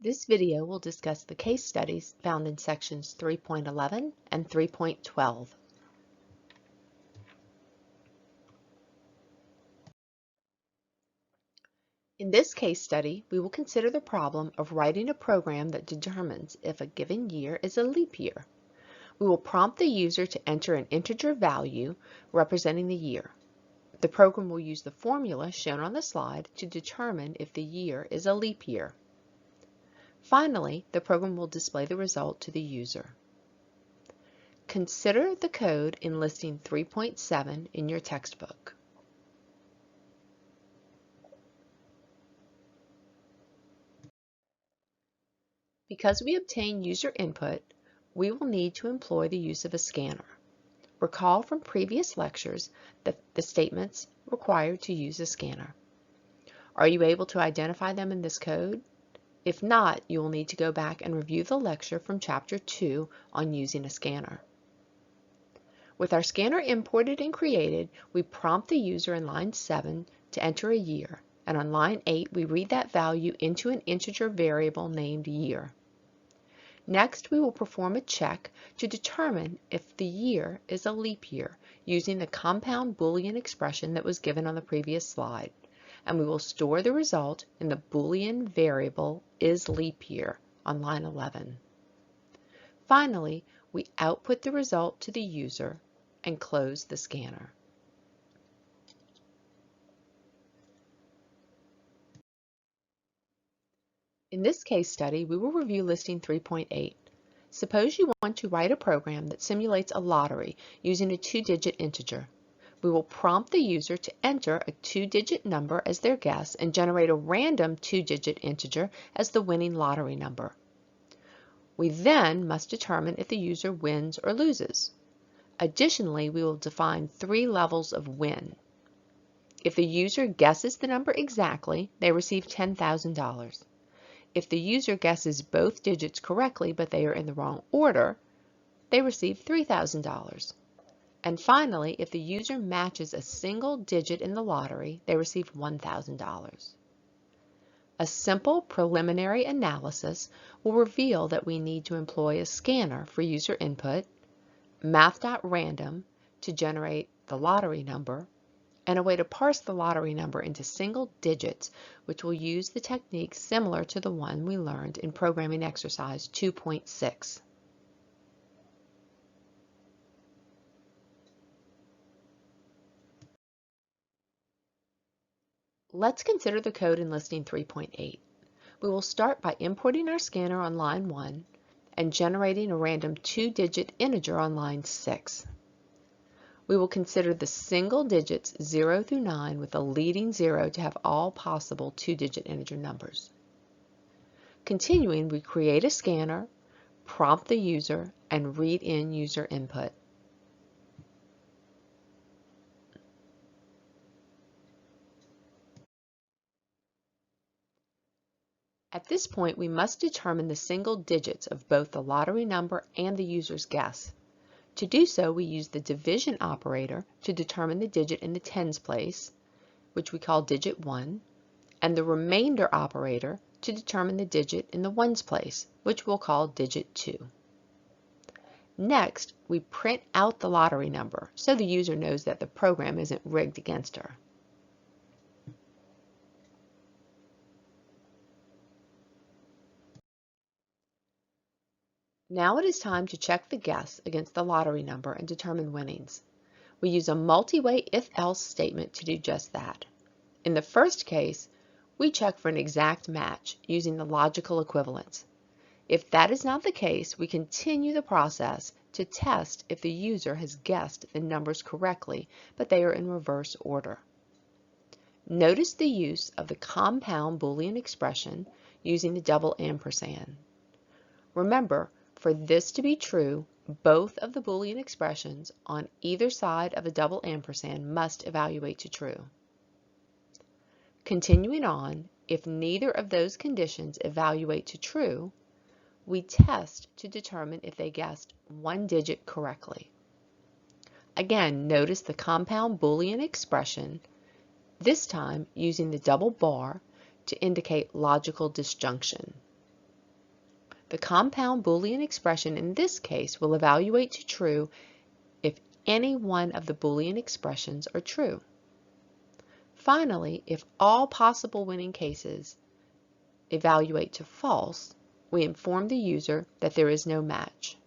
This video will discuss the case studies found in sections 3.11 and 3.12. In this case study, we will consider the problem of writing a program that determines if a given year is a leap year. We will prompt the user to enter an integer value representing the year. The program will use the formula shown on the slide to determine if the year is a leap year. Finally, the program will display the result to the user. Consider the code in listing 3.7 in your textbook. Because we obtain user input, we will need to employ the use of a scanner. Recall from previous lectures the statements required to use a scanner. Are you able to identify them in this code? If not, you will need to go back and review the lecture from Chapter 2 on using a scanner. With our scanner imported and created, we prompt the user in line 7 to enter a year, and on line 8 we read that value into an integer variable named year. Next, we will perform a check to determine if the year is a leap year using the compound Boolean expression that was given on the previous slide, and we will store the result in the Boolean variable isLeapYear on line 11. Finally, we output the result to the user and close the scanner. In this case study, we will review listing 3.8. Suppose you want to write a program that simulates a lottery using a 2-digit integer. We will prompt the user to enter a 2-digit number as their guess and generate a random 2-digit integer as the winning lottery number. We then must determine if the user wins or loses. Additionally, we will define 3 levels of win. If the user guesses the number exactly, they receive $10,000. If the user guesses both digits correctly but they are in the wrong order, they receive $3,000. And finally, if the user matches a single digit in the lottery, they receive $1,000. A simple preliminary analysis will reveal that we need to employ a scanner for user input, math.random to generate the lottery number, and a way to parse the lottery number into single digits, which will use the technique similar to the one we learned in programming exercise 2.6. Let's consider the code in listing 3.8. We will start by importing our scanner on line 1 and generating a random 2-digit integer on line 6. We will consider the single digits 0 through 9 with a leading 0 to have all possible 2-digit integer numbers. Continuing, we create a scanner, prompt the user, and read in user input. At this point, we must determine the single digits of both the lottery number and the user's guess. To do so, we use the division operator to determine the digit in the tens place, which we call digit 1, and the remainder operator to determine the digit in the ones place, which we'll call digit 2. Next, we print out the lottery number so the user knows that the program isn't rigged against her. Now it is time to check the guess against the lottery number and determine winnings. We use a multi-way if-else statement to do just that. In the first case, we check for an exact match using the logical equivalence. If that is not the case, we continue the process to test if the user has guessed the numbers correctly, but they are in reverse order. Notice the use of the compound Boolean expression using the double ampersand. Remember, for this to be true, both of the Boolean expressions on either side of the double ampersand must evaluate to true. Continuing on, if neither of those conditions evaluate to true, we test to determine if they guessed one digit correctly. Again, notice the compound Boolean expression, this time using the double bar to indicate logical disjunction. The compound Boolean expression in this case will evaluate to true if any one of the Boolean expressions are true. Finally, if all possible winning cases evaluate to false, we inform the user that there is no match.